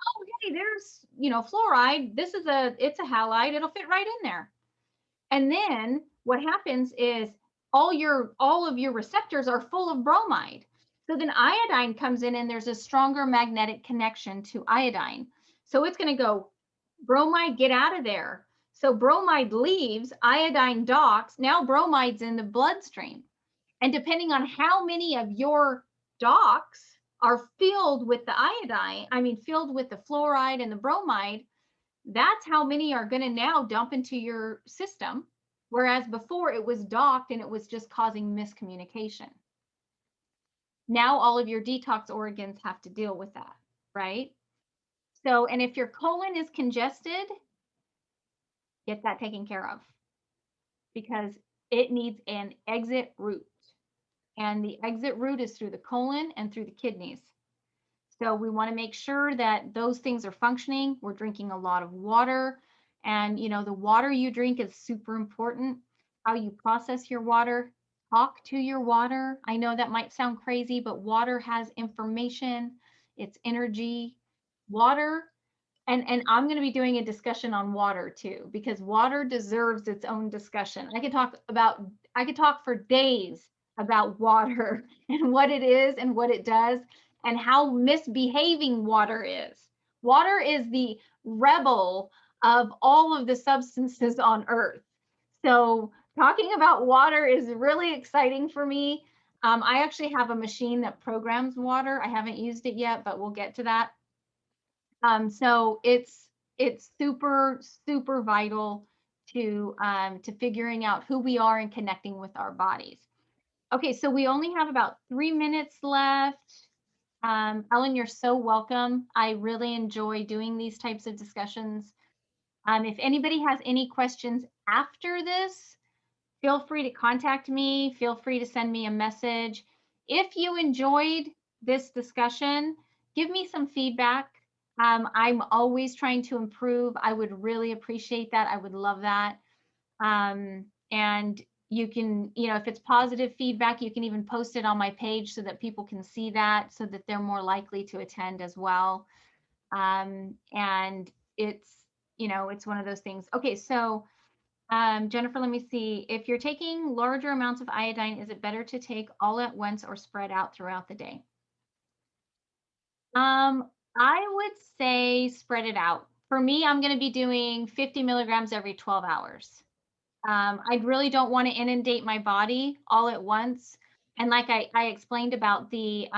Oh, hey, there's, fluoride. It's a halide. It'll fit right in there. And then what happens is all of your receptors are full of bromide. So then iodine comes in and there's a stronger magnetic connection to iodine. So it's going to go, bromide, get out of there. So bromide leaves, iodine docks. Now bromide's in the bloodstream. And depending on how many of your docks are filled with the filled with the fluoride and the bromide, that's how many are going to now dump into your system. Whereas before it was docked and it was just causing miscommunication. Now all of your detox organs have to deal with that, right? So, and if your colon is congested, get that taken care of because it needs an exit route. And the exit route is through the colon and through the kidneys. So we want to make sure that those things are functioning. We're drinking a lot of water. And, the water you drink is super important. How you process your water, talk to your water. I know that might sound crazy, but water has information, it's energy. Water, and I'm going to be doing a discussion on water too, because water deserves its own discussion. I could talk for days about water and what it is and what it does and how misbehaving water is. Water is the rebel of all of the substances on earth. So talking about water is really exciting for me. I actually have a machine that programs water. I haven't used it yet, but we'll get to that. So it's super, super vital to figuring out who we are and connecting with our bodies. Okay, so we only have about 3 minutes left. Ellen, you're so welcome. I really enjoy doing these types of discussions. If anybody has any questions after this, feel free to contact me. Feel free to send me a message. If you enjoyed this discussion, give me some feedback. I'm always trying to improve. I would really appreciate that. I would love that. And you can, if it's positive feedback, you can even post it on my page so that people can see that, so that they're more likely to attend as well. And it's one of those things. Okay, so Jennifer, let me see. If you're taking larger amounts of iodine, is it better to take all at once or spread out throughout the day? I would say spread it out. For me, I'm going to be doing 50 milligrams every 12 hours. I really don't want to inundate my body all at once. And like I explained about the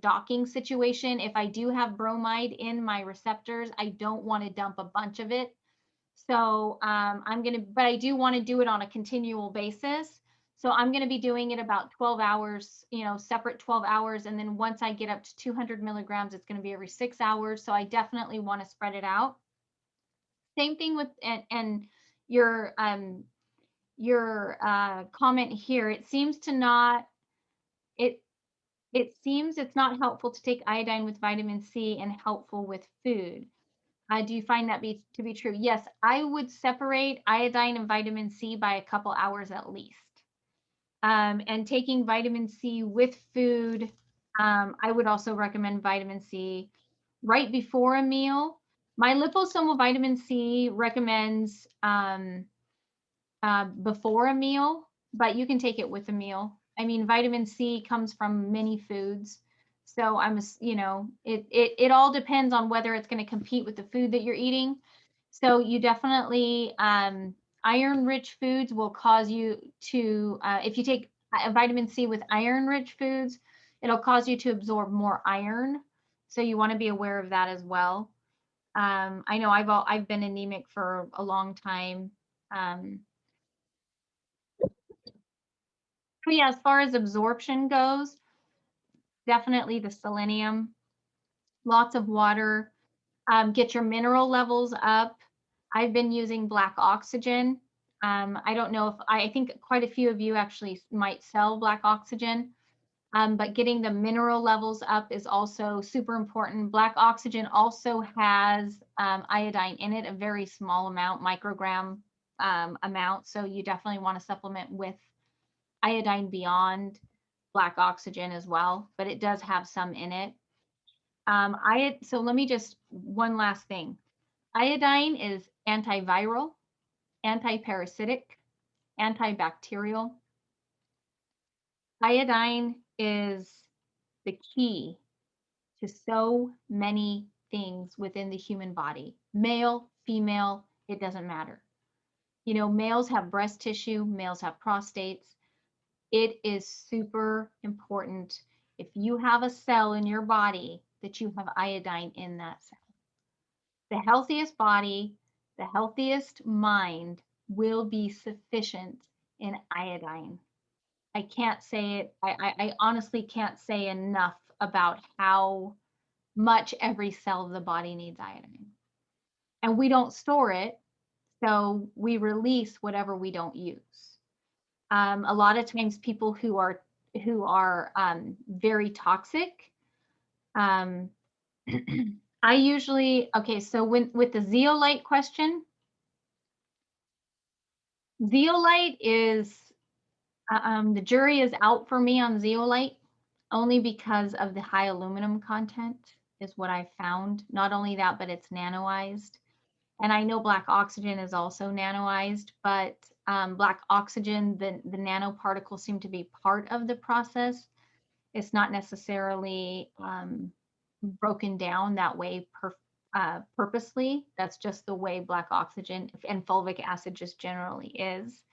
docking situation, if I do have bromide in my receptors, I don't want to dump a bunch of it. So but I do want to do it on a continual basis. So I'm going to be doing it about 12 hours, separate 12 hours. And then once I get up to 200 milligrams, it's going to be every 6 hours. So I definitely want to spread it out. Same thing with, and your comment here, it seems it's not helpful to take iodine with vitamin C and helpful with food. Do you find that to be true? Yes, I would separate iodine and vitamin C by a couple hours at least. And taking vitamin C with food, I would also recommend vitamin C right before a meal. My liposomal vitamin C recommends before a meal, but you can take it with a meal. I mean, vitamin C comes from many foods. So it all depends on whether it's going to compete with the food that you're eating. So you definitely, iron-rich foods will cause you to, if you take vitamin C with iron-rich foods, it'll cause you to absorb more iron. So you want to be aware of that as well. I know I've been anemic for a long time. But yeah, as far as absorption goes, definitely the selenium, lots of water, get your mineral levels up. I've been using black oxygen. I don't know if I think quite a few of you actually might sell black oxygen. But getting the mineral levels up is also super important. Black oxygen also has iodine in it, a very small amount, microgram amount. So you definitely want to supplement with iodine beyond black oxygen as well, but it does have some in it. So let me just, one last thing. Iodine is antiviral, antiparasitic, antibacterial. Iodine is the key to so many things within the human body. Male, female, it doesn't matter. You know, males have breast tissue, males have prostates. It is super important if you have a cell in your body that you have iodine in that cell. The healthiest body, the healthiest mind will be sufficient in iodine. I can't say it, I honestly can't say enough about how much every cell of the body needs iodine. And we don't store it, so we release whatever we don't use. A lot of times people who are very toxic, I usually, okay, so with the zeolite question, zeolite is, the jury is out for me on zeolite only because of the high aluminum content is what I found. Not only that, but it's nanoized. And I know black oxygen is also nanoized, but black oxygen, the nanoparticles seem to be part of the process. It's not necessarily broken down that way purposely. That's just the way black oxygen and fulvic acid just generally is.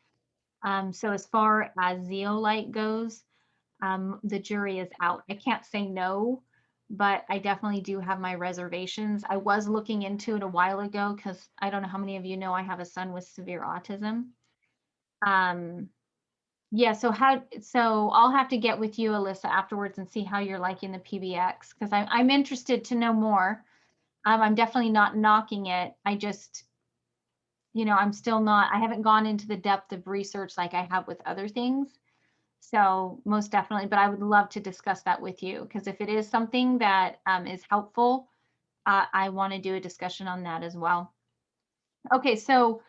So as far as zeolite goes, the jury is out. I can't say no, but I definitely do have my reservations. I was looking into it a while ago because I don't know how many of you know I have a son with severe autism. Yeah, so I'll have to get with you, Alyssa, afterwards and see how you're liking the PBX because I'm interested to know more. I'm definitely not knocking it. I just, you know, I haven't gone into the depth of research like I have with other things. So most definitely, but I would love to discuss that with you because if it is something that is helpful, I want to do a discussion on that as well. Okay, so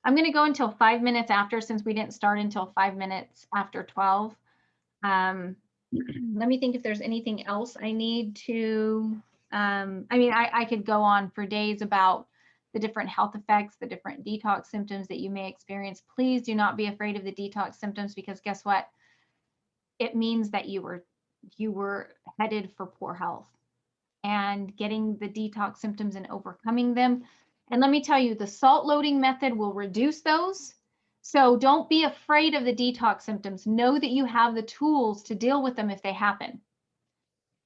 I'm going to go until 5 minutes after since we didn't start until 5 minutes after 12. Let me think if there's anything else I need to, I mean, I could go on for days about the different health effects, the different detox symptoms that you may experience. Please do not be afraid of the detox symptoms because guess what? It means that you were headed for poor health and getting the detox symptoms and overcoming them. And let me tell you, the salt loading method will reduce those. So don't be afraid of the detox symptoms. Know that you have the tools to deal with them if they happen.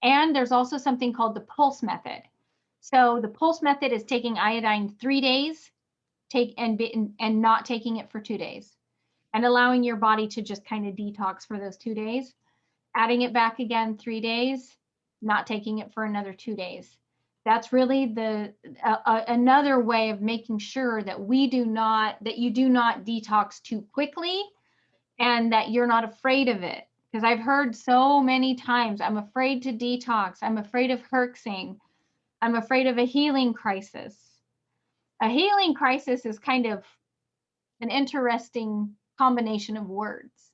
And there's also something called the pulse method. So the pulse method is taking iodine 3 days, and not taking it for 2 days, and allowing your body to just kind of detox for those 2 days, adding it back again 3 days, not taking it for another 2 days. That's really another way of making sure that you do not detox too quickly and that you're not afraid of it. Because I've heard so many times, I'm afraid to detox. I'm afraid of herxing. I'm afraid of a healing crisis. A healing crisis is kind of an interesting combination of words,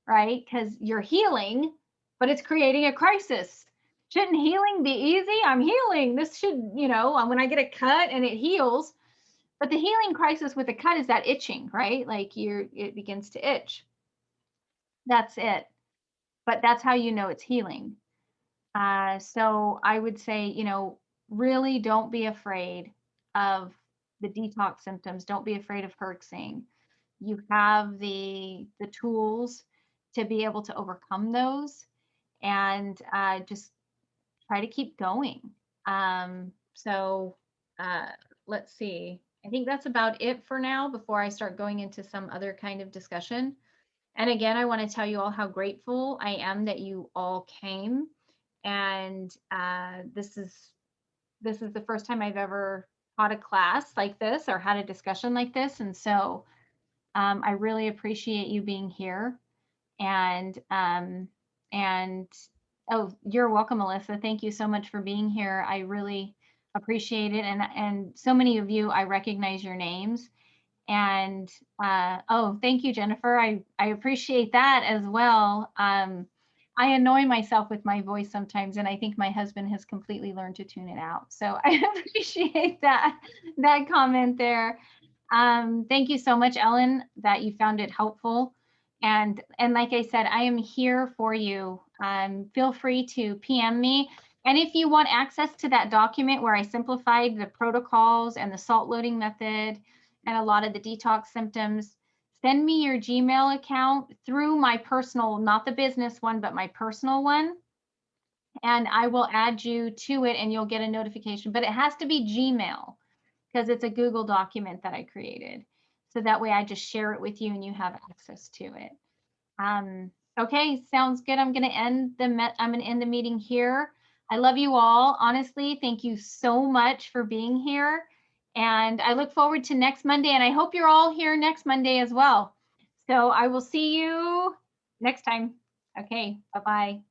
right? Because you're healing, but it's creating a crisis. Shouldn't healing be easy? I'm healing. This should, you know, when I get a cut and it heals. But the healing crisis with a cut is that itching, right? Like it begins to itch. That's it. But that's how you know it's healing. So I would say, you know, really don't be afraid of the detox symptoms. Don't be afraid of herxing. You have the tools to be able to overcome those and just try to keep going. So let's see. I think that's about it for now before I start going into some other kind of discussion. And again, I want to tell you all how grateful I am that you all came. And this is the first time I've ever taught a class like this or had a discussion like this. And so I really appreciate you being here. And Oh, you're welcome, Melissa. Thank you so much for being here. I really appreciate it. And so many of you, I recognize your names. And oh, thank you, Jennifer. I appreciate that as well. I annoy myself with my voice sometimes, and I think my husband has completely learned to tune it out. So I appreciate that comment there. Thank you so much, Ellen, that you found it helpful. And like I said, I am here for you. Feel free to PM me. And if you want access to that document where I simplified the protocols and the salt loading method and a lot of the detox symptoms, send me your Gmail account through my personal, not the business one, but my personal one. And I will add you to it and you'll get a notification, but it has to be Gmail because it's a Google document that I created. So that way I just share it with you and you have access to it. Okay, sounds good. I'm going to end the meeting here. I love you all. Honestly, thank you so much for being here. And I look forward to next Monday. And I hope you're all here next Monday as well. So I will see you next time. Okay, bye-bye.